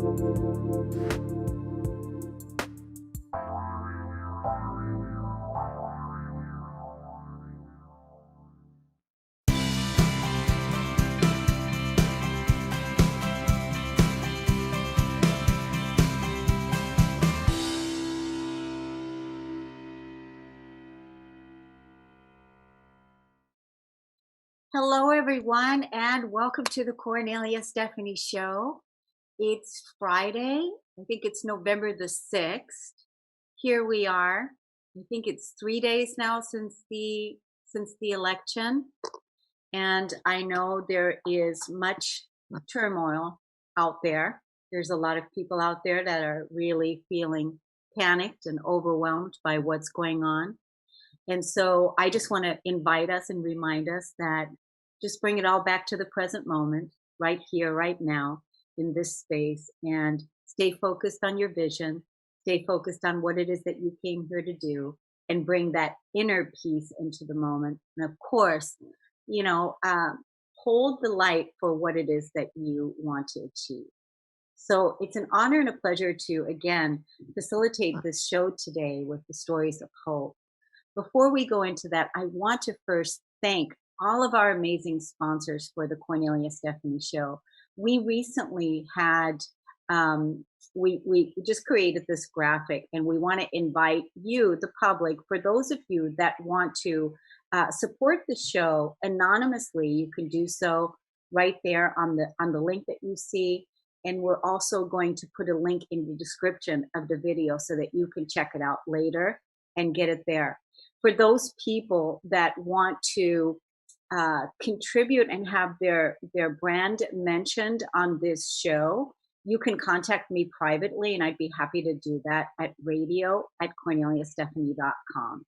Hello, everyone, and welcome to the Kornelia Stephanie Show. It's Friday. I think it's November the 6th. Here we are. I think it's 3 days now since the election, and I know there is much turmoil out there. There's a lot of people out there that are really feeling panicked and overwhelmed by what's going on. And so I just want to invite us and remind us that just bring it all back to the present moment, right here, right now, in this space, and stay focused on your vision, stay focused on what it is that you came here to do, and bring that inner peace into the moment. And of course, hold the light for what it is that you want to achieve. So it's an honor and a pleasure to, again, facilitate this show today with the stories of hope. Before we go into that, I want to first thank all of our amazing sponsors for the Kornelia Stephanie Show. We recently had, we just created this graphic, and we want to invite you, the public, for those of you that want to support the show anonymously, you can do so right there on the link that you see. And we're also going to put a link in the description of the video so that you can check it out later and get it there. For those people that want to contribute and have their brand mentioned on this show, you can contact me privately, and I'd be happy to do that at radio@korneliastephanie.com.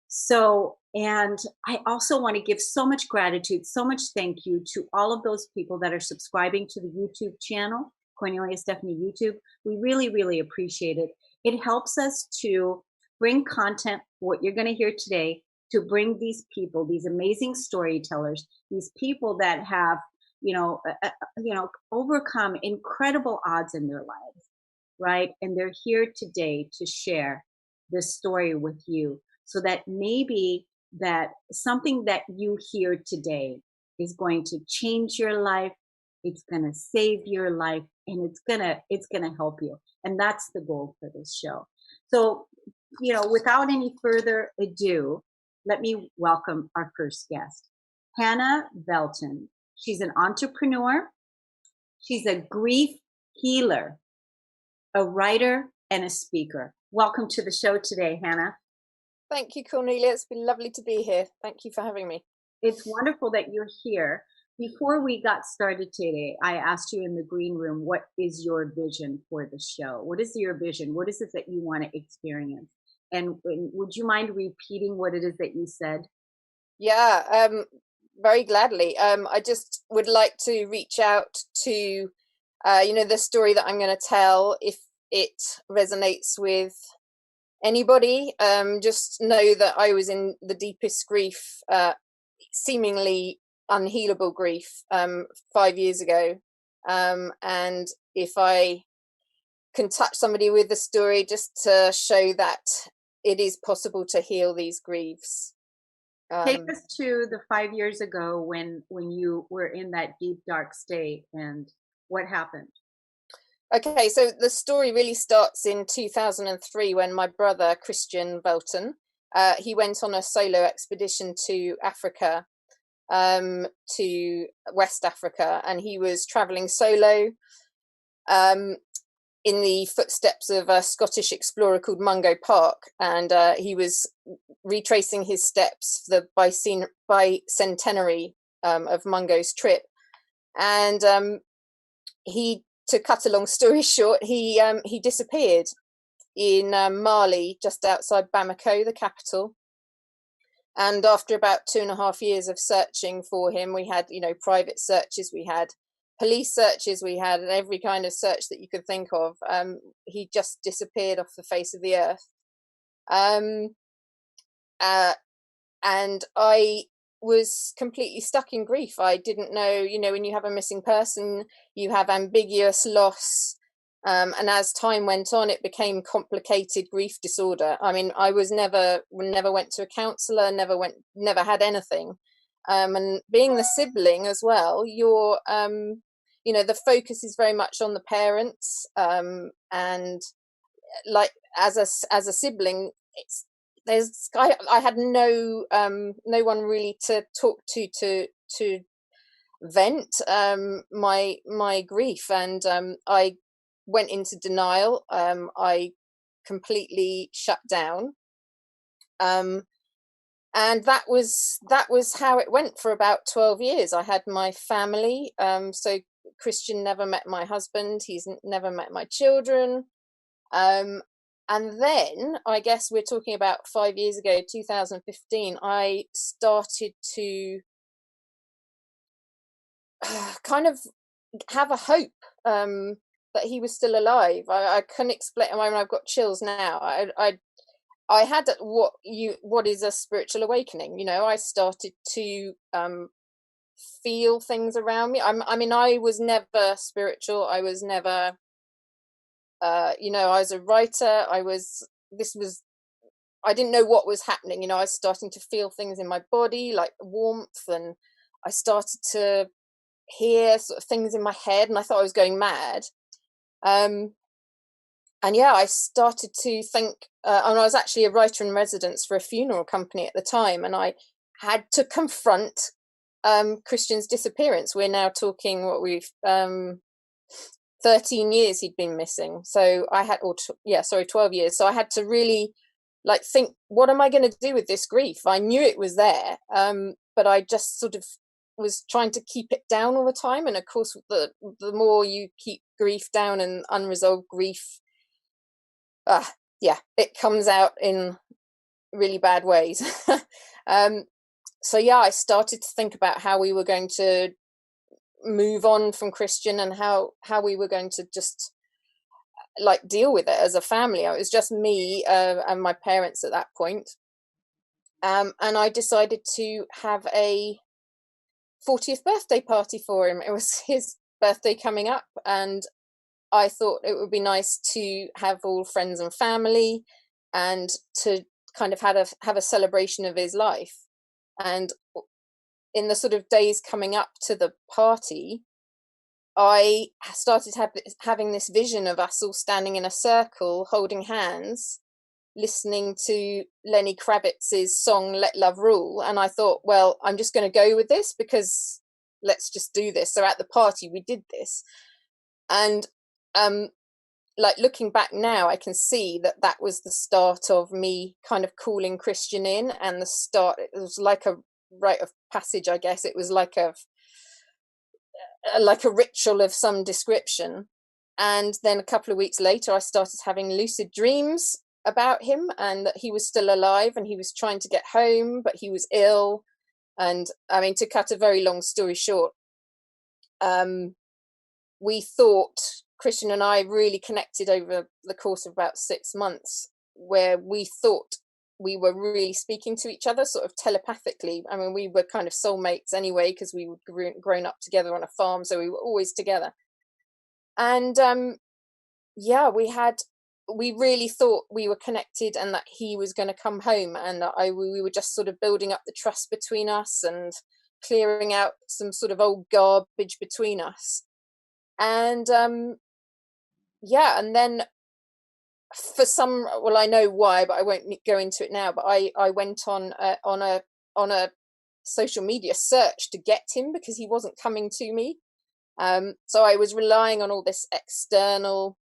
So, and I also want to give so much gratitude, so much thank you to all of those people that are subscribing to the YouTube channel, Kornelia Stephanie YouTube. We really, really appreciate it. It helps us to bring content, what you're going to hear today, to bring these people, these amazing storytellers, these people that have, overcome incredible odds in their lives, right? And they're here today to share this story with you, so that maybe that something that you hear today is going to change your life, it's going to save your life, and it's going to help you. And that's the goal for this show. So, without any further ado, let me welcome our first guest, Hannah Velten. She's an entrepreneur. She's a grief healer, a writer, and a speaker. Welcome to the show today, Hannah. Thank you, Kornelia. It's been lovely to be here. Thank you for having me. It's wonderful that you're here. Before we got started today, I asked you in the green room, what is your vision for the show? What is your vision? What is it that you want to experience? And would you mind repeating what it is that you said? Yeah, very gladly. I just would like to reach out to, the story that I'm going to tell. If it resonates with anybody, just know that I was in the deepest grief, seemingly unhealable grief, 5 years ago. And if I can touch somebody with the story, just to show that it is possible to heal these griefs. Take us to the 5 years ago when you were in that deep, dark state, and what happened? Okay, so the story really starts in 2003 when my brother, Christian Velten, he went on a solo expedition to Africa, to West Africa, and he was traveling solo in the footsteps of a Scottish explorer called Mungo Park, and he was retracing his steps for the bicentenary of Mungo's trip. And to cut a long story short, he disappeared in Mali, just outside Bamako, the capital. And after about 2.5 years of searching for him, we had, private searches, we had police searches, we had every kind of search that you could think of. He just disappeared off the face of the earth. And I was completely stuck in grief. I didn't know, when you have a missing person, you have ambiguous loss, And as time went on, it became complicated grief disorder. I mean, I was never went to a counsellor, never had anything. And being the sibling as well, you're, the focus is very much on the parents. And like as a sibling, I had no one really to talk to vent my grief, and I went into denial. I completely shut down, and that was how it went for about 12 years. I had my family, so Christian never met my husband, he's never met my children. And then I guess we're talking about 5 years ago, 2015, I started to kind of have a hope that he was still alive. I couldn't explain. I mean, I've got chills now. I had what is a spiritual awakening. I started to feel things around me. I mean, I was never spiritual. I was never, I was a writer. I didn't know what was happening. I was starting to feel things in my body, like warmth, and I started to hear sort of things in my head, and I thought I was going mad. And yeah, I started to think, and I was actually a writer in residence for a funeral company at the time, and I had to confront Christian's disappearance. We're now talking 13 years he'd been missing. So I had, 12 years. So I had to really think, what am I going to do with this grief? I knew it was there, but I just sort of was trying to keep it down all the time. And of course, the more you keep grief down and unresolved grief, it comes out in really bad ways. So yeah, I started to think about how we were going to move on from Christian, and how we were going to just deal with it as a family. It was just me and my parents at that point. And I decided to have a 40th birthday party for him. It was his birthday coming up, and I thought it would be nice to have all friends and family, and to kind of have a celebration of his life. And in the sort of days coming up to the party, I started having this vision of us all standing in a circle, holding hands, listening to Lenny Kravitz's song "Let Love Rule," and I thought, well, I'm just going to go with this, because let's just do this. So at the party, we did this, and looking back now, I can see that was the start of me kind of calling Christian in, and it was like a rite of passage, I guess. It was like a ritual of some description. And then a couple of weeks later, I started having lucid dreams about him, and that he was still alive, and he was trying to get home, but he was ill. And I mean, to cut a very long story short, we thought, Christian and I really connected over the course of about 6 months, where we thought we were really speaking to each other sort of telepathically. I mean, we were kind of soulmates anyway, because we were grown up together on a farm, so we were always together. And we really thought we were connected, and that he was going to come home, and we were just sort of building up the trust between us, and clearing out some sort of old garbage between us. And and then I know why, but I won't go into it now, but I went on a social media search to get him, because he wasn't coming to me. So I was relying on all this external.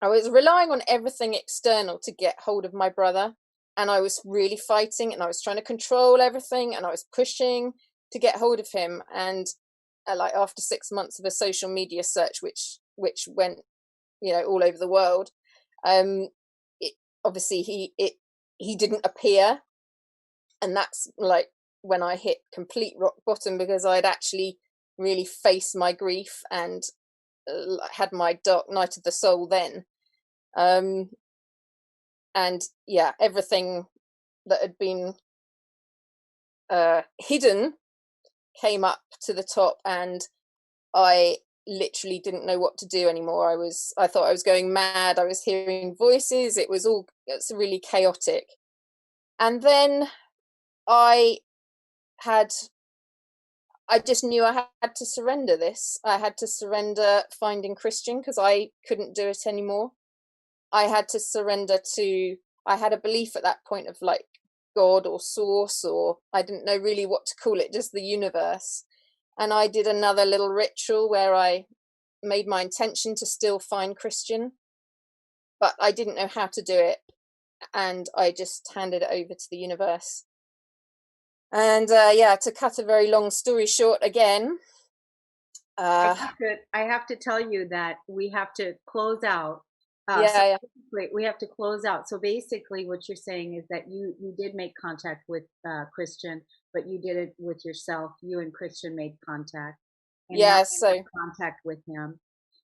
I was relying on everything external to get hold of my brother, and I was really fighting, and I was trying to control everything, and I was pushing to get hold of him. And after 6 months of a social media search, which went all over the world, obviously he didn't appear, and that's when I hit complete rock bottom, because I'd actually really faced my grief, and had my dark night of the soul then. And yeah, everything that had been hidden came up to the top, and I literally didn't know what to do anymore. I thought I was going mad. I was hearing voices. It's really chaotic. And then I just knew I had to surrender this. I had to surrender finding Christian, because I couldn't do it anymore. I had to surrender to, I had a belief at that point of like God or source, or I didn't know really what to call it, just the universe. And I did another little ritual where I made my intention to still find Christian, but I didn't know how to do it. And I just handed it over to the universe. And to cut a very long story short again. I have to tell you that we have to close out. Yeah. We have to close out. So basically, what you're saying is that you did make contact with Christian, but you did it with yourself. You and Christian made contact, and now Yeah, you so have contact with him.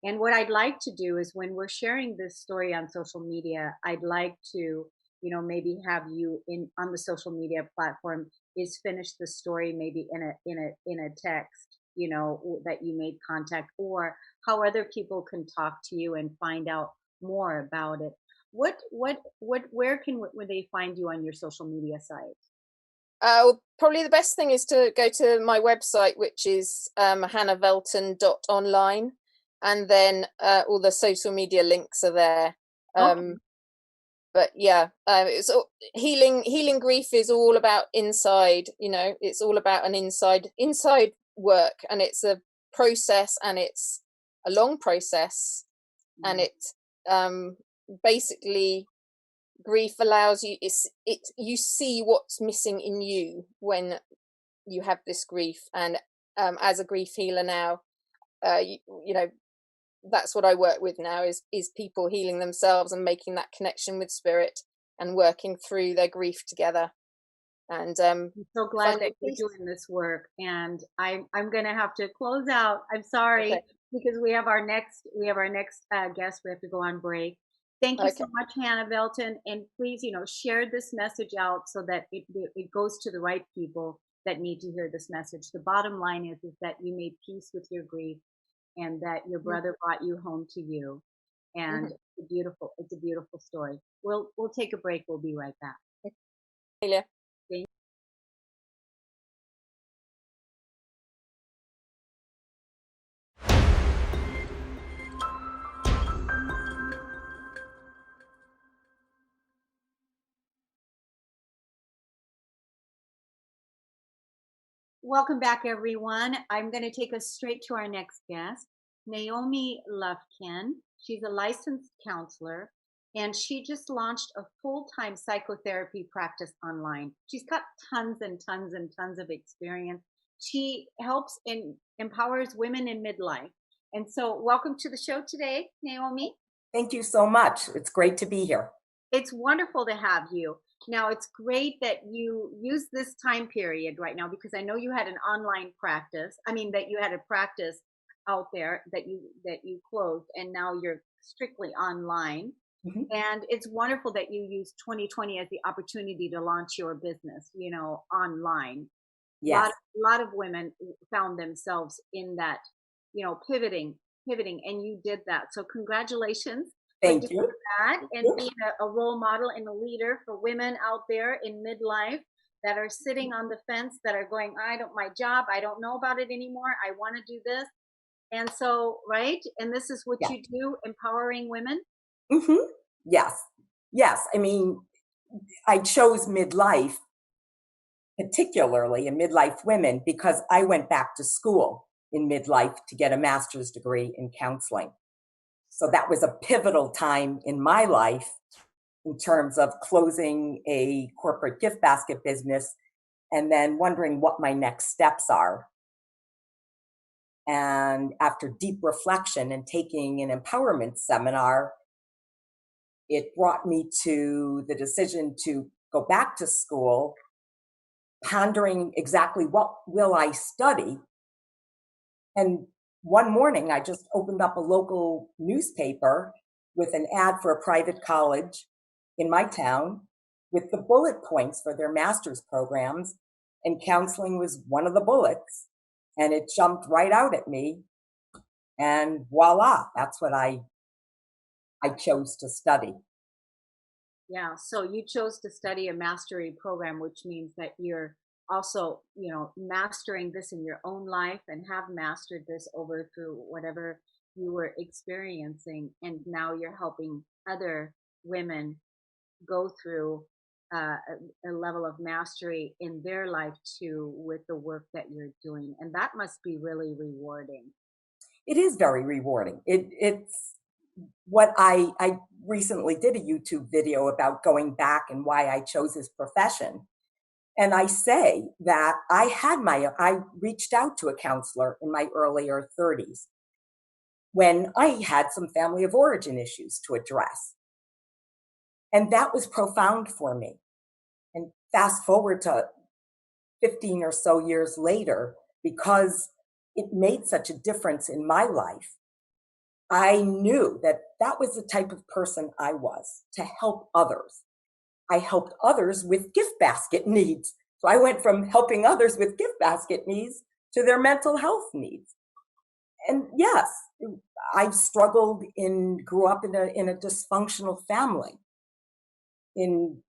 And what I'd like to do is, when we're sharing this story on social media, I'd like to, maybe have you on the social media platform is finish the story maybe in a text, that you made contact, or how other people can talk to you and find out more about it. Where would they find you on your social media site? well, probably the best thing is to go to my website, which is hannahvelten.online, and then all the social media links are there. Okay. But yeah, it's healing grief is all about inside. It's all about an inside work, and it's a process, and it's a long process, and it basically, grief allows you, you see what's missing in you when you have this grief. And as a grief healer now, you know that's what I work with now, is people healing themselves and making that connection with spirit and working through their grief together. And I'm so glad that finding you're peace. doing this work, and I'm going to have to close out. I'm sorry, Okay. because we have our next guest. We have to go on break. Thank you so Okay. much, Hannah Velten, and please, share this message out so that it goes to the right people that need to hear this message. The bottom line is that you made peace with your grief, and that your brother brought you home to you, and it's a beautiful story. We'll take a break. We'll be right back. Yeah. Thank Welcome back, everyone. I'm going to take us straight to our next guest, Naomi Lufkin. She's a licensed counselor, and she just launched a full-time psychotherapy practice online. She's got tons and tons and tons of experience. She helps and empowers women in midlife. And so, welcome to the show today, Naomi. Thank you so much. It's great to be here. It's wonderful to have you. Now, it's great that you use this time period right now, because I know you had an online practice. I mean, that you had a practice out there that you closed, and now you're strictly online. Mhm. And it's wonderful that you use 2020 as the opportunity to launch your business, online. Yes. A lot of women found themselves in that, pivoting, and you did that. So congratulations for Thank doing you. that, Thank and you. being a role model and a leader for women out there in midlife that are sitting on the fence, that are going, my job, I don't know about it anymore. I want to do this. And so, right. And this is what Yeah. you do, empowering women. hmm Yes. Yes. I mean, I chose midlife, particularly in midlife women, because I went back to school in midlife to get a master's degree in counseling. So that was a pivotal time in my life in terms of closing a corporate gift basket business and then wondering what my next steps are. And after deep reflection and taking an empowerment seminar, it brought me to the decision to go back to school, pondering exactly what will I study. And one morning, I just opened up a local newspaper with an ad for a private college in my town with the bullet points for their master's programs, and counseling was one of the bullets. And it jumped right out at me. And voila, that's what I chose to study. Yeah, so you chose to study a mastery program, which means that you're also, mastering this in your own life and have mastered this over through whatever you were experiencing. And now you're helping other women go through a level of mastery in their life too with the work that you're doing. And that must be really rewarding. It is very rewarding. It's what I recently did a YouTube video about going back and why I chose this profession. And I say that I reached out to a counselor in my earlier 30s when I had some family of origin issues to address. And that was profound for me. And fast forward to 15 or so years later, because it made such a difference in my life, I knew that that was the type of person I was, to help others. I helped others with gift basket needs. So I went from helping others with gift basket needs to their mental health needs. And yes, I grew up in a dysfunctional family.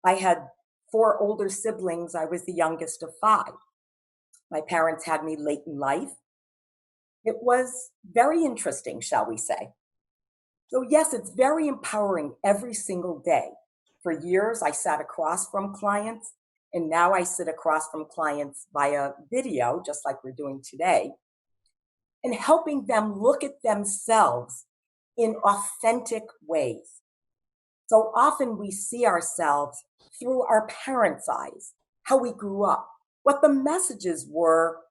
I had 4 older siblings. I was the youngest of 5. My parents had me late in life. It was very interesting, shall we say. So yes, it's very empowering every single day. For years, I sat across from clients, and now I sit across from clients via video, just like we're doing today, and helping them look at themselves in authentic ways. So often we see ourselves through our parents' eyes, how we grew up, what the messages were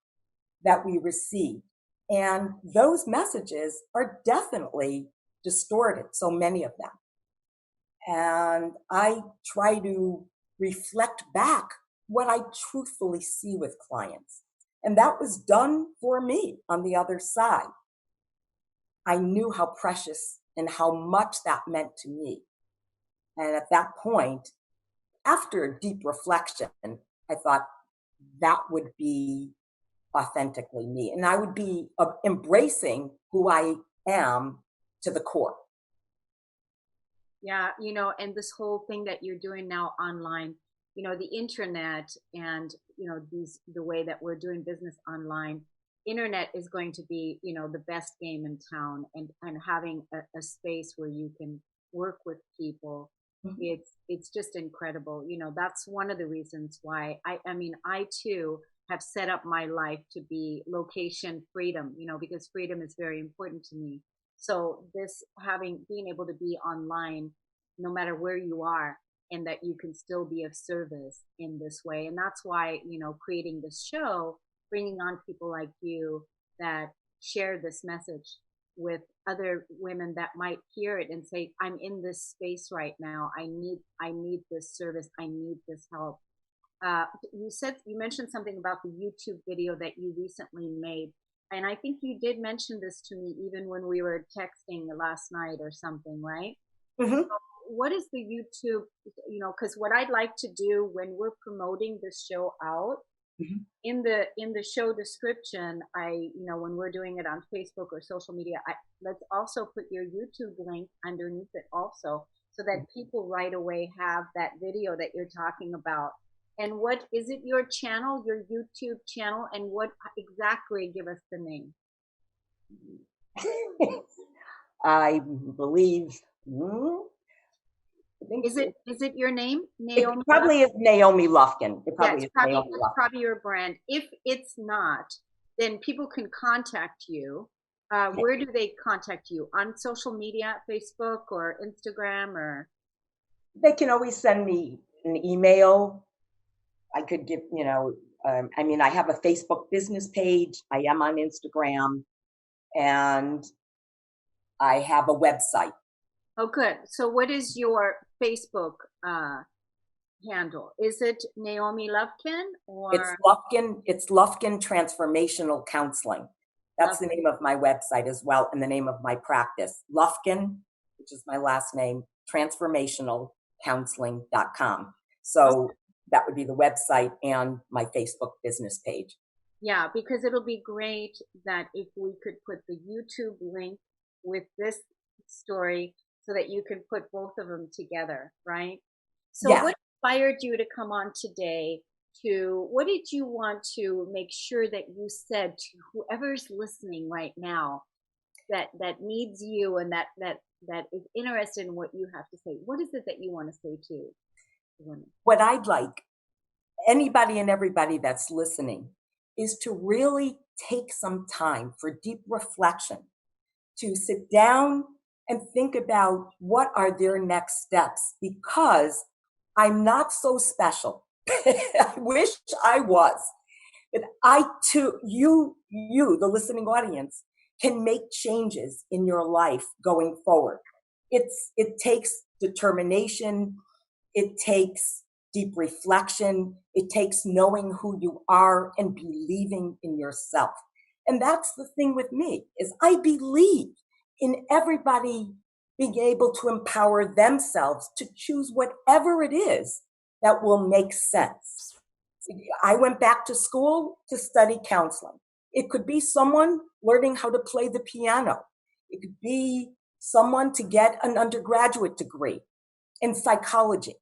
that we received. And those messages are definitely distorted, so many of them. And I try to reflect back what I truthfully see with clients. And that was done for me on the other side. I knew how precious and how much that meant to me. And at that point, after deep reflection, I thought that would be authentically me. And I would be embracing who I am to the core. Yeah, and this whole thing that you're doing now online, the internet and, the way that we're doing business online, internet is going to be, the best game in town, and having a space where you can work with people. Mhm. It's just incredible. That's one of the reasons why I too have set up my life to be location freedom, because freedom is very important to me. So this being able to be online no matter where you are, and that you can still be of service in this way. And that's why, creating this show, bringing on people like you that share this message with other women that might hear it and say, I'm in this space right now. I need this service. I need this help. You mentioned something about the YouTube video that you recently made. And I think you did mention this to me even when we were texting last night or something, right? Mm-hmm. What is the YouTube, because what I'd like to do when we're promoting this show out, Mm-hmm. in the show description, when we're doing it on Facebook or social media, let's also put your YouTube link underneath it also, so that people right away have that video that you're talking about. And what is it, your channel, your YouTube channel, and what exactly, give us the name? I believe. I think Is it your name, it Naomi? probably is Naomi Lufkin. It Yeah, probably is Naomi it's Lufkin. probably your brand. If it's not, then people can contact you. Where do they contact you? On social media, Facebook or Instagram, or? They can always send me an email. I could give, I have a Facebook business page. I am on Instagram, and I have a website. Oh, good. So what is your Facebook handle? Is it Naomi Lufkin, or? It's Lufkin Transformational Counseling. That's the name of my website as well, and the name of my practice. Lufkin, which is my last name, transformationalcounseling.com. So that would be the website and my Facebook business page. Yeah, because it'll be great that if we could put the YouTube link with this story so that you can put both of them together, right? So Yeah. what inspired you to come on today? To what did you want to make sure that you said to whoever's listening right now that needs you and that is interested in what you have to say? What is it that you want to say to women? What I'd like anybody and everybody that's listening is to really take some time for deep reflection, to sit down and think about what are their next steps, because I'm not so special. I wish I was. But I too, the listening audience, can make changes in your life going forward. It takes determination, it takes deep reflection, it takes knowing who you are and believing in yourself. And that's the thing with me, is I believe in everybody being able to empower themselves to choose whatever it is that will make sense. I went back to school to study counseling. It could be someone learning how to play the piano. It could be someone to get an undergraduate degree in psychology.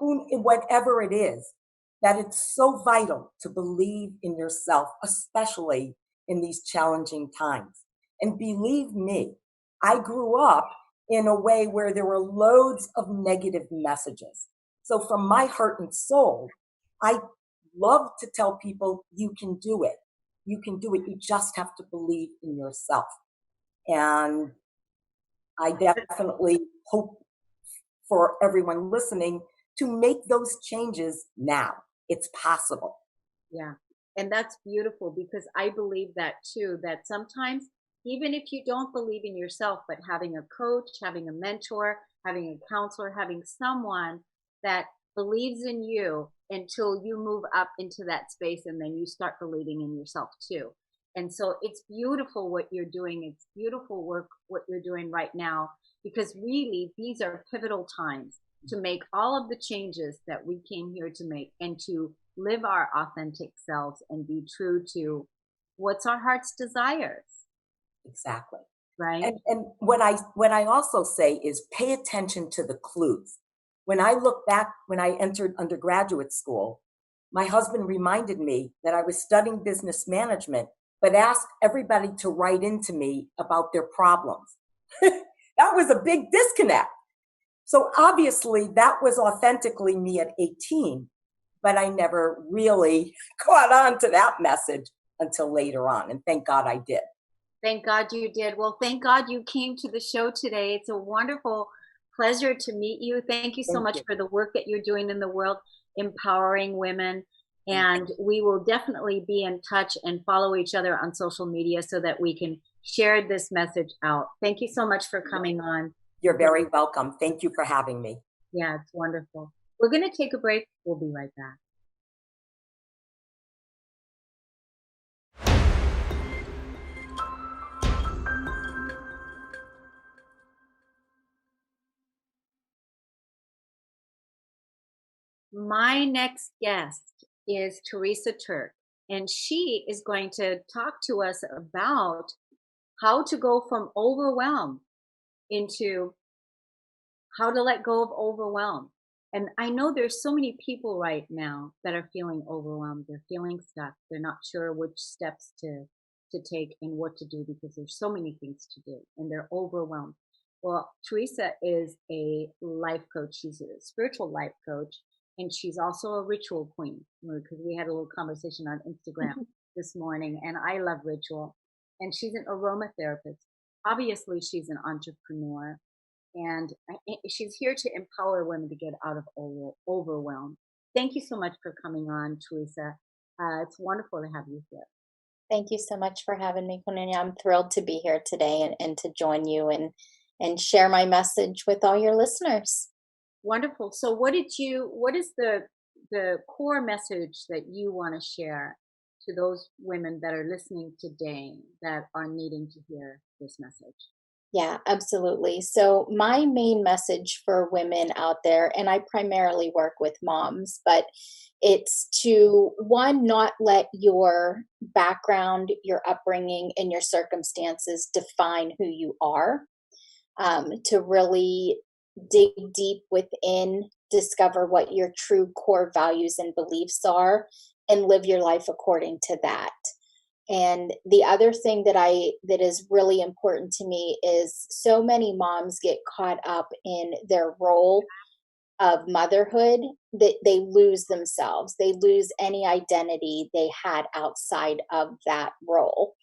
Whatever it is, that it's so vital to believe in yourself, especially in these challenging times. And believe me, I grew up in a way where there were loads of negative messages. So from my heart and soul, I love to tell people you can do it. You can do it. You just have to believe in yourself. And I definitely hope for everyone listening to make those changes now. It's possible. Yeah. And that's beautiful because I believe that too, that sometimes even if you don't believe in yourself, but having a coach, having a mentor, having a counselor, having someone that believes in you until you move up into that space and then you start believing in yourself too. And so it's beautiful what you're doing. It's beautiful work what you're doing right now because really these are pivotal times to make all of the changes that we came here to make and to live our authentic selves and be true to what's our heart's desires, Exactly. right? And what I also say is pay attention to the clues. When I look back, when I entered undergraduate school, my husband reminded me that I was studying business management, but asked everybody to write into me about their problems. That was a big disconnect. So obviously that was authentically me at 18, but I never really caught on to that message until later on. And thank God I did. Thank God you did. Well, thank God you came to the show today. It's a wonderful pleasure to meet you. Thank you so Thank much you. for the work that you're doing in the world, empowering women. Thank you. And we will definitely be in touch and follow each other on social media so that we can share this message out. Thank you so much for coming on. You're very welcome. Thank you for having me. Yeah, it's wonderful. We're going to take a break. We'll be right back. My next guest is Theresa Tirk, and she is going to talk to us about how to go from overwhelm into how to let go of overwhelm. And I know there's so many people right now that are feeling overwhelmed. They're feeling stuck. They're not sure which steps to take and what to do because there's so many things to do and they're overwhelmed. Well, Theresa is a life coach. She's a spiritual life coach and she's also a ritual queen because we had a little conversation on Instagram this morning and I love ritual. And she's an aromatherapist. Obviously, she's an entrepreneur and she's here to empower women to get out of overwhelm. Thank you so much for coming on, Theresa. It's wonderful to have you here. Thank you so much for having me, Kornelia. I'm thrilled to be here today and to join you and share my message with all your listeners. Wonderful. So what is the core message that you want to share to those women that are listening today that are needing to hear this message? Yeah, absolutely. So, my main message for women out there, and I primarily work with moms, but it's to one, not let your background, your upbringing, and your circumstances define who you are. To really dig deep within, discover what your true core values and beliefs are, and live your life according to that. And the other thing that is really important to me is so many moms get caught up in their role of motherhood that they lose themselves. They lose any identity they had outside of that role.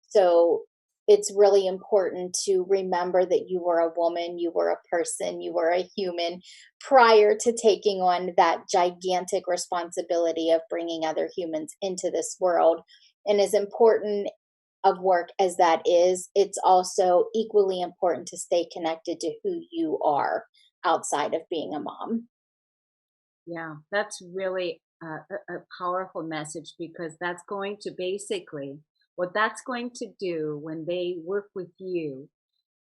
So it's really important to remember that you were a woman, you were a person, you were a human prior to taking on that gigantic responsibility of bringing other humans into this world. And as important of work as that is, it's also equally important to stay connected to who you are outside of being a mom. Yeah, that's really a powerful message, because that's going to basically, what that's going to do when they work with you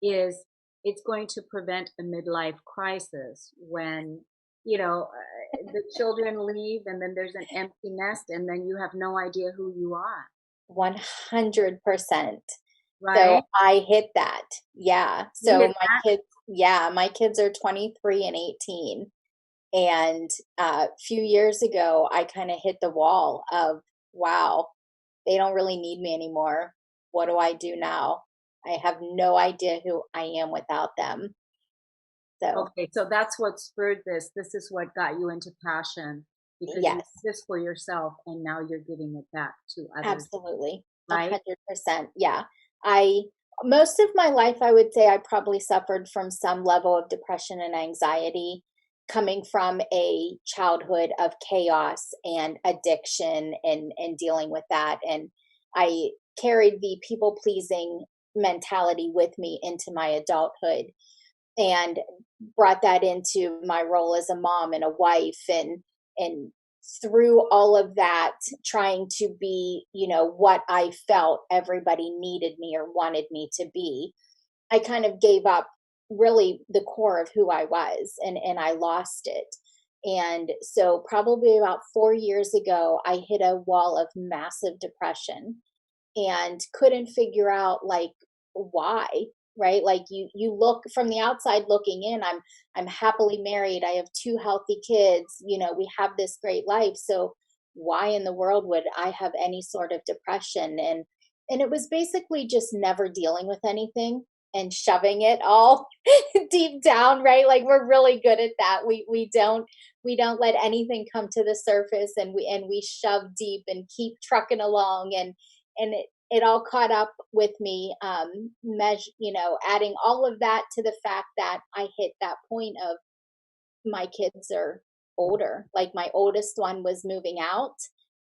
is it's going to prevent a midlife crisis when, the children leave and then there's an empty nest and then you have no idea who you are, 100%. So right? I hit that. Yeah. You So hit my kids are 23 and 18. And a few years ago, I kind of hit the wall of, wow, they don't really need me anymore. What do I do now? I have no idea who I am without them. So, Okay, so that's what spurred this. This is what got you into passion, because you did yes, this for yourself and now you're giving it back to others, absolutely. A right? 100%. Yeah. I, most of my life, I would say I probably suffered from some level of depression and anxiety coming from a childhood of chaos and addiction and dealing with that. And I carried the people pleasing mentality with me into my adulthood and brought that into my role as a mom and a wife and through all of that trying to be what I felt everybody needed me or wanted me to be. I kind of gave up really the core of who I was and I lost it. And so probably about 4 years ago I hit a wall of massive depression and couldn't figure out like why, right? Like you look from the outside looking in, I'm happily married, I have two healthy kids, we have this great life, so why in the world would I have any sort of depression? And it was basically just never dealing with anything and shoving it all deep down, right? Like we're really good at that. We don't let anything come to the surface, and we shove deep and keep trucking along, and it all caught up with me, adding all of that to the fact that I hit that point of my kids are older. Like my oldest one was moving out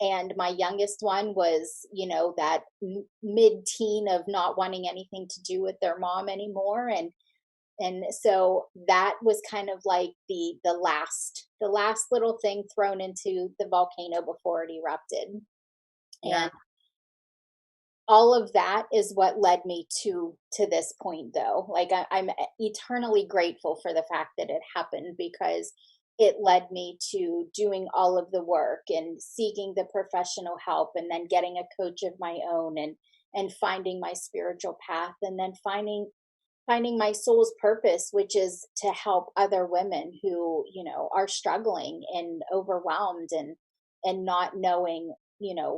and my youngest one was, that mid-teen of not wanting anything to do with their mom anymore. And so that was kind of like the last little thing thrown into the volcano before it erupted. Yeah. And all of that is what led me to this point, though. Like I'm eternally grateful for the fact that it happened, because it led me to doing all of the work and seeking the professional help and then getting a coach of my own and finding my spiritual path, and then finding my soul's purpose, which is to help other women who are struggling and overwhelmed and not knowing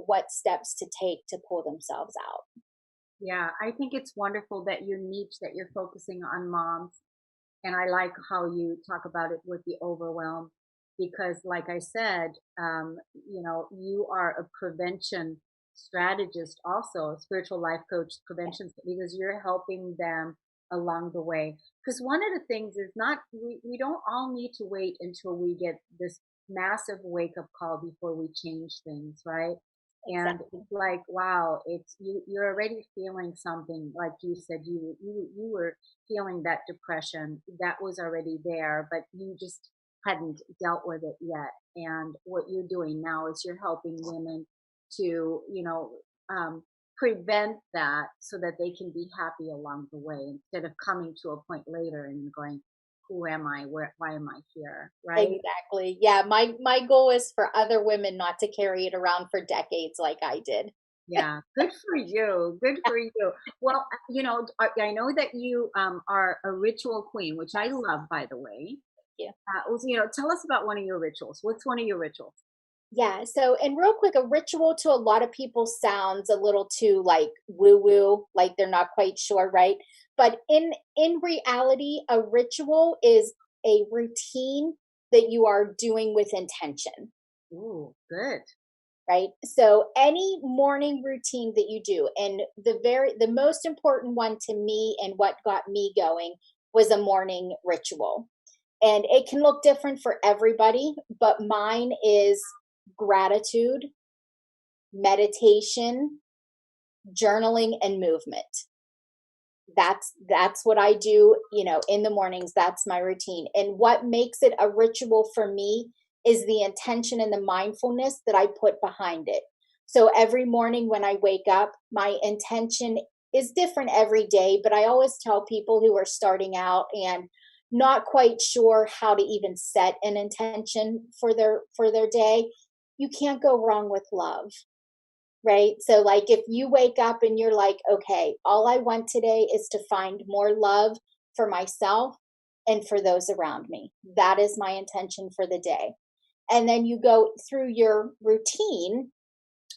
what steps to take to pull themselves out. Yeah, I think it's wonderful that your niche, that you're focusing on moms. And I like how you talk about it with the overwhelm, because like I said, you are a prevention strategist, also a spiritual life coach, prevention, because you're helping them along the way. Because one of the things is not, we don't all need to wait until we get this massive wake up call before we change things, right? And Exactly. it's like, wow, it's you're already feeling something. Like you said, you were feeling that depression that was already there, but you just hadn't dealt with it yet. And what you're doing now is you're helping women to, um, prevent that so that they can be happy along the way instead of coming to a point later and going, who am I? Why am I here? Right? Exactly. Yeah, my goal is for other women not to carry it around for decades like I did. Yeah, good for you. Good for you. Well, I know that you are a ritual queen, which I love, by the way. Yeah. Tell us about one of your rituals. What's one of your rituals? Yeah. So, and real quick, a ritual to a lot of people sounds a little too like woo woo, like they're not quite sure, right? But in reality, a ritual is a routine that you are doing with intention, Ooh, good. right? So, any morning routine that you do, and the most important one to me and what got me going was a morning ritual. And it can look different for everybody, but mine is gratitude, meditation, journaling, and movement. That's what I do, in the mornings. That's my routine. And what makes it a ritual for me is the intention and the mindfulness that I put behind it. So every morning when I wake up, my intention is different every day, but I always tell people who are starting out and not quite sure how to even set an intention for their day, you can't go wrong with love. Right? So, like, if you wake up and you're like, okay, all I want today is to find more love for myself and for those around me. That is my intention for the day. And then you go through your routine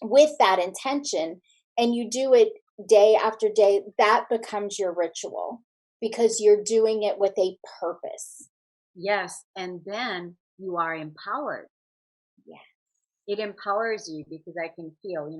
with that intention and you do it day after day. That becomes your ritual because you're doing it with a purpose. Yes, and then you are empowered. Yeah. It empowers you because I can feel,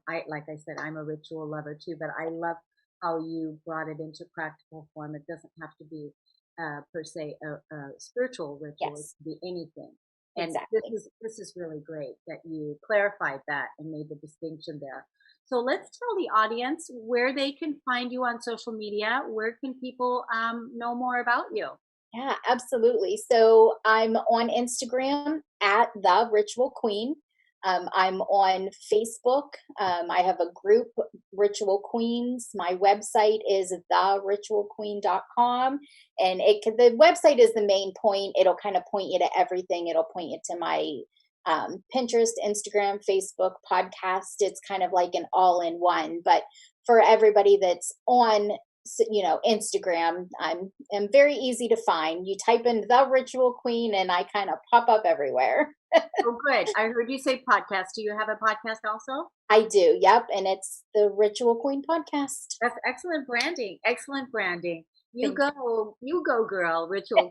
I like I said, I'm a ritual lover too, but I love how you brought it into practical form. It doesn't have to be per se a spiritual ritual. It Yes. can be anything. And Exactly. this is really great that you clarified that and made the distinction there. So let's tell the audience where they can find you on social media. Where can people know more about you? Yeah, absolutely. So I'm on Instagram at the Ritual Queen. I'm on Facebook. I have a group, Ritual Queens. My website is theritualqueen.com. And the website is the main point. It'll kind of point you to everything. It'll point you to my Pinterest, Instagram, Facebook, podcast. It's kind of like an all in one. But for everybody that's on Instagram, am very easy to find. You type in the Ritual Queen and I kind of pop up everywhere. Oh, good. I heard you say podcast. Do you have a podcast also? I do. Yep. And it's the Ritual Queen podcast. That's excellent branding. Excellent branding. You Thank you go, girl. Ritual.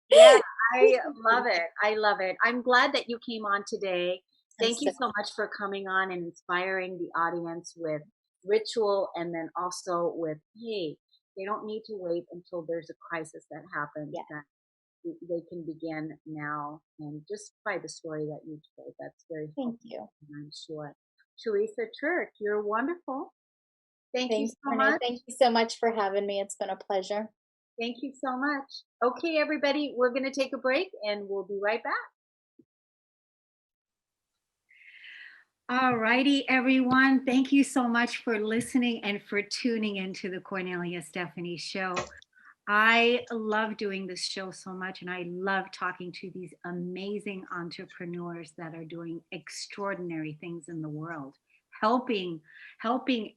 Yeah, I love it. I love it. I'm glad that you came on today. Thank you so much for coming on and inspiring the audience with ritual and then also with, hey, they don't need to wait until there's a crisis that happens. Yeah. That they can begin now, and just by the story that you told, that's very Thank helpful. you. I'm sure. Theresa Tirk, you're wonderful. Thank you Thanks, so Renee. much. Thank you so much for having me. It's been a pleasure. Thank you so much. Okay, everybody, we're going to take a break and we'll be right back. All righty, everyone. Thank you so much for listening and for tuning into the Kornelia Stephanie Show. I love doing this show so much, and I love talking to these amazing entrepreneurs that are doing extraordinary things in the world, helping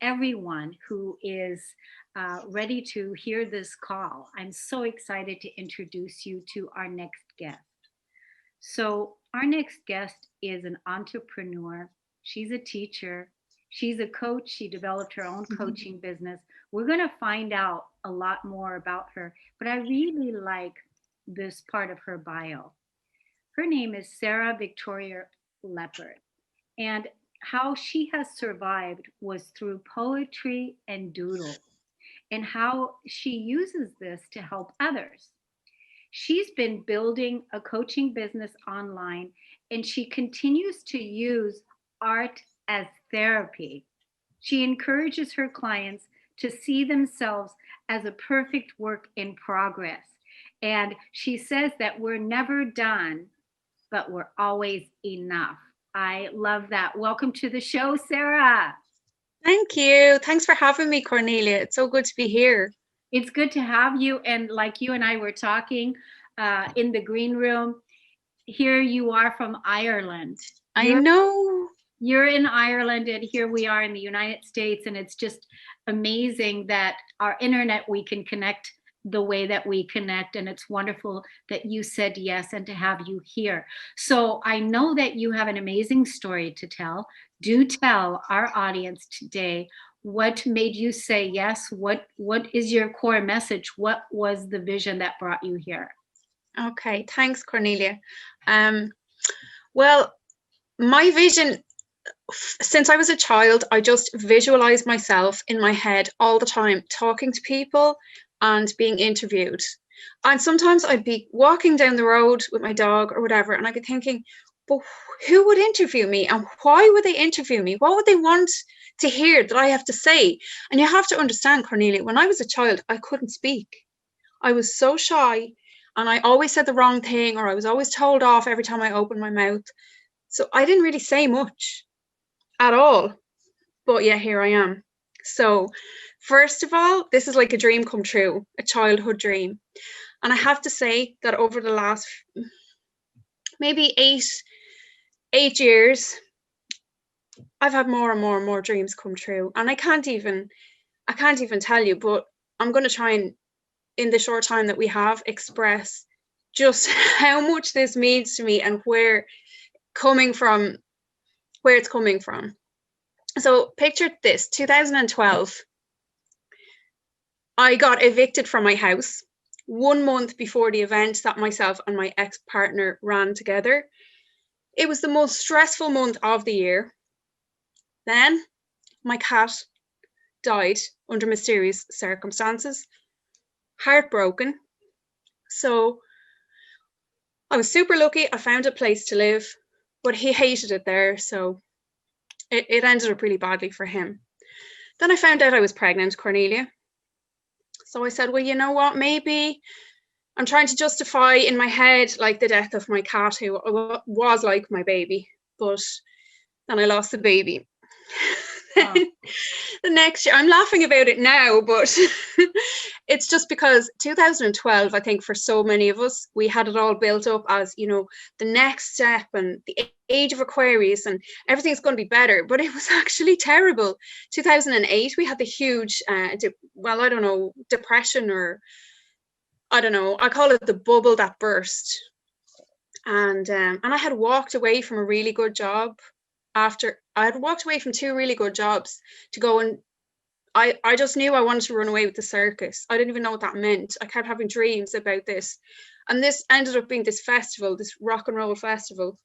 everyone who is ready to hear this call. I'm so excited to introduce you to our next guest. So our next guest is an entrepreneur. She's a teacher. She's a coach. She developed her own coaching business. We're going to find out a lot more about her, but I really like this part of her bio. Her name is Sarah Victoria Leopard, and how she has survived was through poetry and doodle, and how she uses this to help others. She's been building a coaching business online, and she continues to use art as therapy. She encourages her clients to see themselves as a perfect work in progress. And she says that we're never done, but we're always enough. I love that. Welcome to the show, Sarah. Thank you. Thanks for having me, Cornelia. It's so good to be here. It's good to have you. And like you and I were talking in the green room, here you are from Ireland. I know. You're in Ireland, and here we are in the United States. And it's just amazing that our internet, we can connect the way that we connect. And it's wonderful that you said yes and to have you here. So I know that you have an amazing story to tell. Do tell our audience today what made you say yes. What is your core message? What was the vision that brought you here? Okay, thanks, Cornelia. Well, my vision, since I was a child, I just visualized myself in my head all the time, talking to people and being interviewed. And sometimes I'd be walking down the road with my dog or whatever, and I'd be thinking, but who would interview me, and why would they interview me? What would they want to hear that I have to say? And you have to understand, Cornelia, when I was a child, I couldn't speak. I was so shy, and I always said the wrong thing, or I was always told off every time I opened my mouth. So I didn't really say much at all. But yeah, here I am. So first of all, this is like a dream come true, a childhood dream. And I have to say that over the last maybe eight years, I've had more and more and more dreams come true. And I can't even tell you, but I'm going to try and, in the short time that we have, express just how much this means to me and where it's coming from. So picture this, 2012, I got evicted from my house 1 month before the event that myself and my ex-partner ran together. It was the most stressful month of the year. Then my cat died under mysterious circumstances. Heartbroken. So I was super lucky. I found a place to live, but he hated it there. So it ended up really badly for him. Then I found out I was pregnant, Cornelia. So I said, well, you know what? Maybe I'm trying to justify in my head like the death of my cat, who was like my baby, but then I lost the baby. Oh. The next year, I'm laughing about it now, but it's just because 2012, I think for so many of us, we had it all built up as, you know, the next step and the age of Aquarius and everything's going to be better, but it was actually terrible. 2008, we had the huge, depression, or I don't know, I call it the bubble that burst. And I had walked away from a really good job. After I had walked away from 2 really good jobs to go, and I just knew I wanted to run away with the circus. I didn't even know what that meant. I kept having dreams about this. And this ended up being this festival, this rock and roll festival,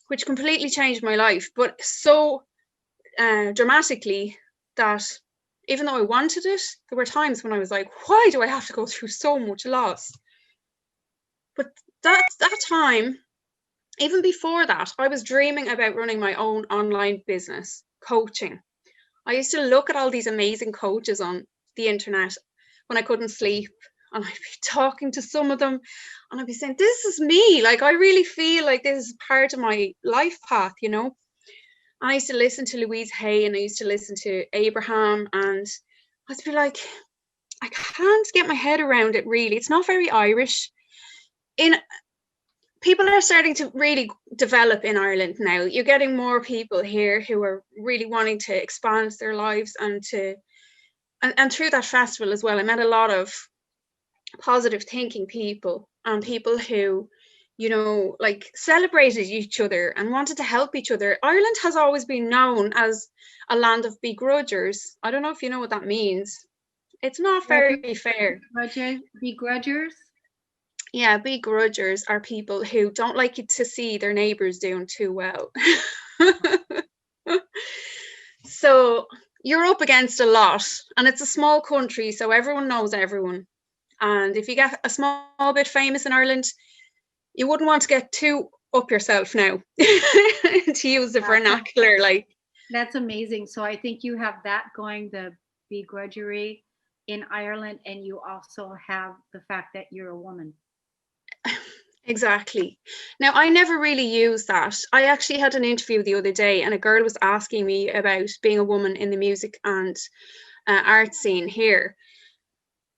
which completely changed my life, but so dramatically that even though I wanted it, there were times when I was like, why do I have to go through so much loss? But that time, even before that, I was dreaming about running my own online business, coaching. I used to look at all these amazing coaches on the internet when I couldn't sleep, and I'd be talking to some of them, and I'd be saying, this is me. Like, I really feel like this is part of my life path, you know? I used to listen to Louise Hay, and I used to listen to Abraham, and I'd be like, I can't get my head around it, really. It's not very Irish. People are starting to really develop in Ireland now. You're getting more people here who are really wanting to expand their lives, and through that festival as well, I met a lot of positive thinking people, and people who, you know, like celebrated each other and wanted to help each other. Ireland has always been known as a land of begrudgers. I don't know if you know what that means. It's not very fair. Begrudgers? Yeah, begrudgers are people who don't like you to see their neighbors doing too well. So you're up against a lot, and it's a small country, so everyone knows everyone. And if you get a small bit famous in Ireland, you wouldn't want to get too up yourself now, to use the vernacular. Like, that's amazing. So I think you have that going, the begrudgery in Ireland, and you also have the fact that you're a woman. Exactly. Now, I never really used that. I actually had an interview the other day, and a girl was asking me about being a woman in the music and art scene here.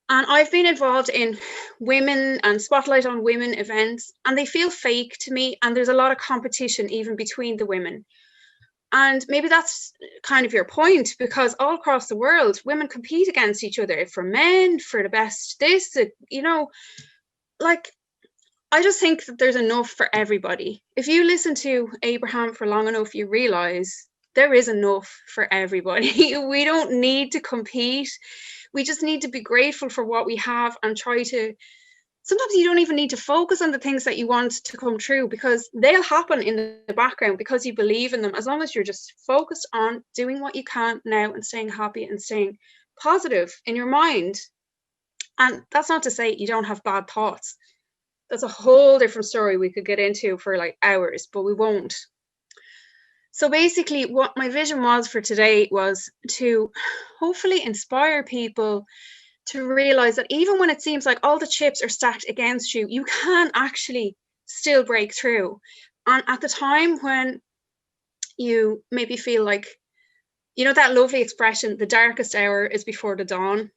And I've been involved in women and spotlight on women events, and they feel fake to me. And there's a lot of competition even between the women. And maybe that's kind of your point, because all across the world, women compete against each other for men, for the best this, you know, like, I just think that there's enough for everybody. If you listen to Abraham for long enough, you realize there is enough for everybody. We don't need to compete. We just need to be grateful for what we have and try to. Sometimes you don't even need to focus on the things that you want to come true, because they'll happen in the background because you believe in them. As long as you're just focused on doing what you can now and staying happy and staying positive in your mind. And that's not to say you don't have bad thoughts. That's a whole different story we could get into for like hours, but we won't. So basically, what my vision was for today was to hopefully inspire people to realize that even when it seems like all the chips are stacked against you, you can actually still break through. And at the time when you maybe feel like, you know, that lovely expression, the darkest hour is before the dawn.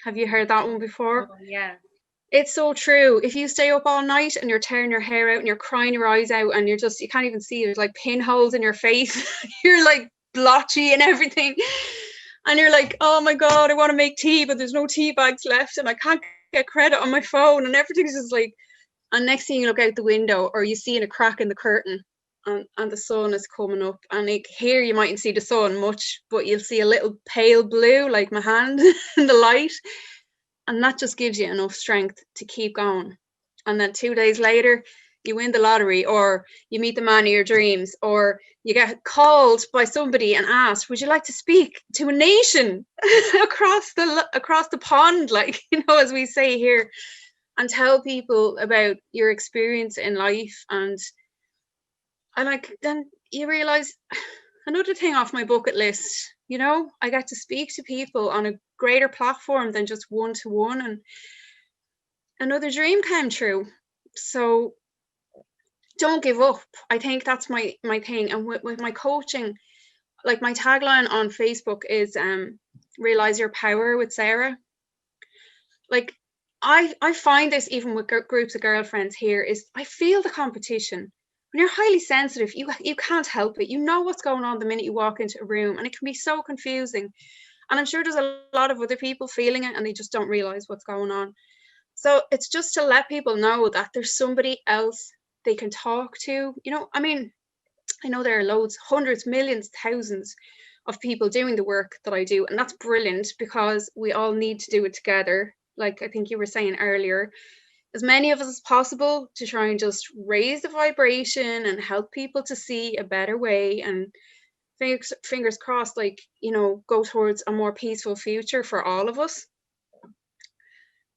Have you heard that one before? Oh, yeah. It's so true. If you stay up all night and you're tearing your hair out and you're crying your eyes out and you can't even see, there's like pinholes in your face, you're like blotchy and everything. And you're like, oh my God, I want to make tea, but there's no tea bags left and I can't get credit on my phone and everything's just like, and next thing you look out the window or you see in a crack in the curtain and the sun is coming up, and like here you mightn't see the sun much, but you'll see a little pale blue like my hand in the light. And that just gives you enough strength to keep going. And then 2 days later, you win the lottery, or you meet the man of your dreams, or you get called by somebody and asked, would you like to speak to a nation across the pond, like, you know, as we say here, and tell people about your experience in life. And like, then you realize another thing off my bucket list, you know, I get to speak to people on a greater platform than just one-to-one, and another dream came true. So don't give up. I think that's my thing. And with my coaching, like my tagline on Facebook is realize your power with Sarah. Like I find this even with groups of girlfriends here, is I feel the competition. When you're highly sensitive, you can't help it. You know what's going on the minute you walk into a room, and it can be so confusing. And I'm sure there's a lot of other people feeling it and they just don't realize what's going on. So it's just to let people know that there's somebody else they can talk to. You know, I mean, I know there are loads, hundreds, millions, thousands of people doing the work that I do. And that's brilliant, because we all need to do it together. Like I think you were saying earlier, as many of us as possible to try and just raise the vibration and help people to see a better way, and fingers crossed, like, you know, go towards a more peaceful future for all of us.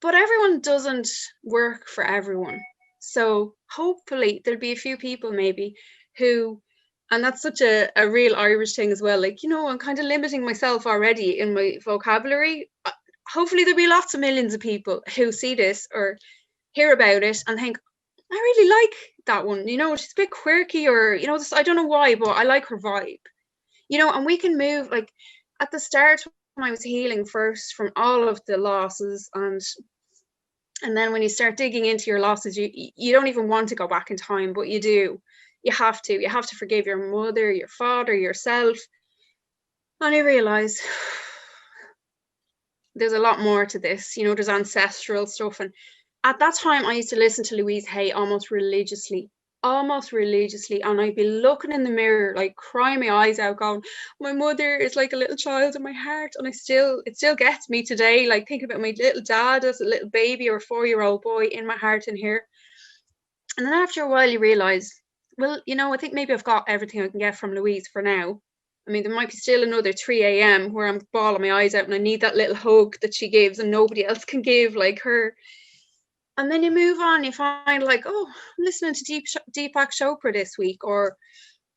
But everyone doesn't work for everyone. So hopefully there'll be a few people maybe who, and that's such a real Irish thing as well, like, you know, I'm kind of limiting myself already in my vocabulary. Hopefully there'll be lots of millions of people who see this or hear about it and think, I really like that one, you know, she's a bit quirky, or, you know, this, I don't know why, but I like her vibe, you know. And we can move, like at the start when I was healing first from all of the losses, and then when you start digging into your losses, you don't even want to go back in time, but you do. You have to forgive your mother, your father, yourself. And you realize there's a lot more to this, you know, there's ancestral stuff. And at that time I used to listen to Louise Hay almost religiously, and I'd be looking in the mirror, like crying my eyes out, going, my mother is like a little child in my heart. And it still gets me today, like think about my little dad as a little baby or a 4-year-old boy in my heart in here. And then after a while you realize, well, you know, I think maybe I've got everything I can get from Louise for now. I mean, there might be still another 3 a.m. where I'm bawling my eyes out and I need that little hug that she gives and nobody else can give like her. And then you move on, you find like, oh, I'm listening to Deepak Chopra this week, or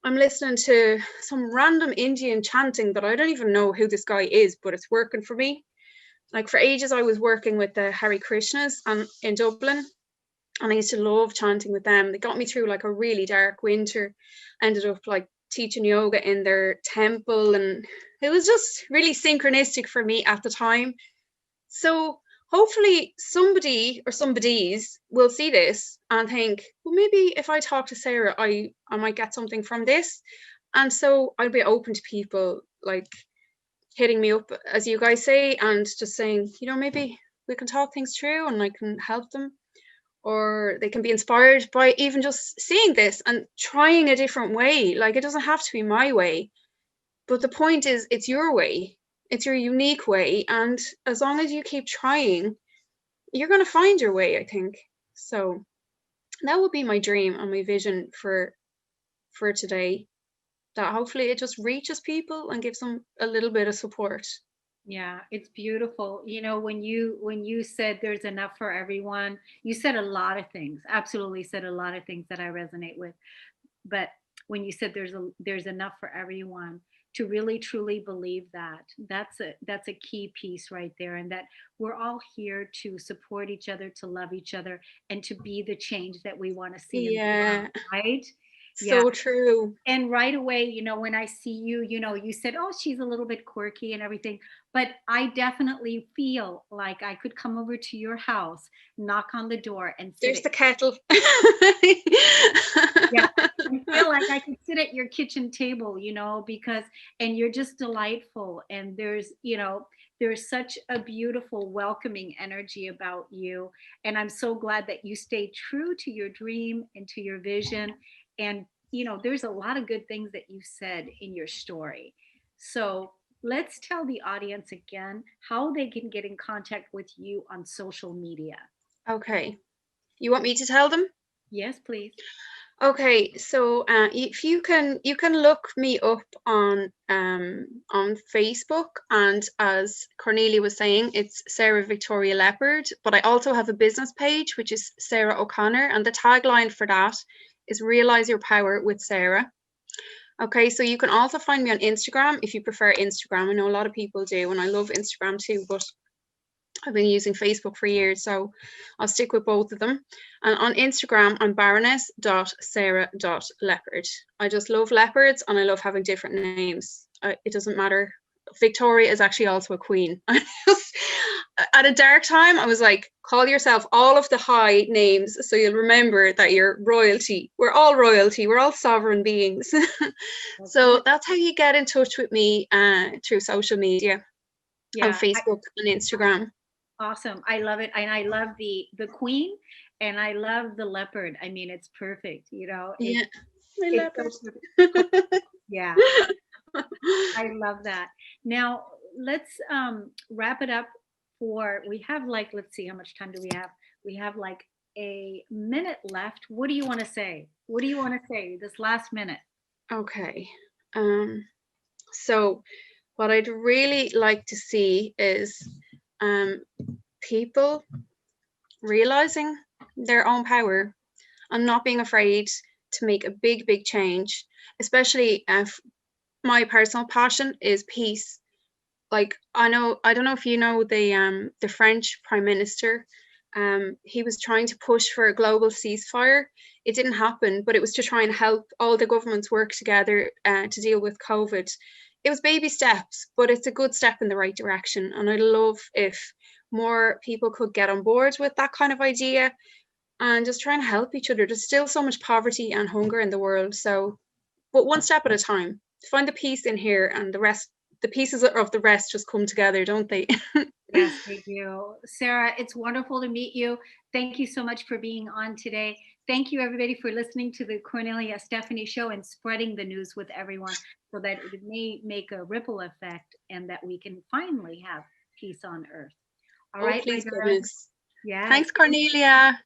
I'm listening to some random Indian chanting that I don't even know who this guy is, but it's working for me. Like for ages I was working with the Hare Krishnas in Dublin, And I used to love chanting with them. They got me through like a really dark winter. Ended up like teaching yoga in their temple, and it was just really synchronistic for me at the time. So hopefully somebody or somebodies will see this and think, well, maybe if I talk to Sarah, I might get something from this. And so I'll be open to people like hitting me up, as you guys say, and just saying, you know, maybe we can talk things through and I can help them, or they can be inspired by even just seeing this and trying a different way. Like, it doesn't have to be my way, but the point is it's your way, it's your unique way, and as long as you keep trying, you're going to find your way, I think. So that would be my dream and my vision for today, that hopefully it just reaches people and gives them a little bit of support. Yeah, it's beautiful. You know, when you said there's enough for everyone, you said a lot of things. Absolutely said a lot of things that I resonate with. But when you said there's enough for everyone, to really truly believe that, that's a key piece right there, and that we're all here to support each other, to love each other, and to be the change that we want to see in the Yeah, world, right? Yeah. so true. And right away, you know, when I see you, you know, you said, oh, she's a little bit quirky and everything, but I definitely feel like I could come over to your house, knock on the door, and There's sit the kettle. yeah, I feel like I could sit at your kitchen table, you know, because, and you're just delightful. And there's, you know, there's such a beautiful, welcoming energy about you. And I'm so glad that you stayed true to your dream and to your vision. And, you know, there's a lot of good things that you said in your story. So let's tell the audience again how they can get in contact with you on social media. Okay, you want me to tell them? Yes, please. Okay, so if you can look me up on Facebook, and as Cornelia was saying, it's Sarah Victoria Leopard. But I also have a business page, which is Sarah O'Connor, and the tagline for that is "Realize Your Power with Sarah." Okay, so you can also find me on Instagram if you prefer Instagram. I know a lot of people do, and I love Instagram too, but I've been using Facebook for years, so I'll stick with both of them. And on Instagram, I'm baroness.sarah.leopard. I just love leopards, and I love having different names. It doesn't matter. Victoria is actually also a queen. At a dark time, I was like, call yourself all of the high names so you'll remember that you're royalty. We're all royalty. We're all sovereign beings. So that's how you get in touch with me, through social media, on Yeah, Facebook and Instagram. awesome. I love it. And I love the queen, and I love the leopard. I mean, it's perfect, you know. Yeah, my It's so leopard. perfect. Yeah, I love that. Now, let's wrap it up for, we have like, let's see, how much time do we have? We have like a minute left. What do you want to say? What do you want to say this last minute? Okay. So what I'd really like to see is people realizing their own power and not being afraid to make a big change, especially if my personal passion is peace. Like, I don't know if you know the French Prime Minister. He was trying to push for a global ceasefire. It didn't happen, but it was to try and help all the governments work together to deal with COVID. It was baby steps, but it's a good step in the right direction. And I'd love if more people could get on board with that kind of idea and just try and help each other. There's still so much poverty and hunger in the world. So, but one step at a time. Find the peace in here, and the pieces of the rest just come together, don't they? Yes, they do. Sarah, it's wonderful to meet you. Thank you so much for being on today. Thank you, everybody, for listening to the Cornelia Stephanie Show and spreading the news with everyone so that it may make a ripple effect and that we can finally have peace on earth. All Oh, right, my please, darling. goodness. Yes. Thanks, Cornelia.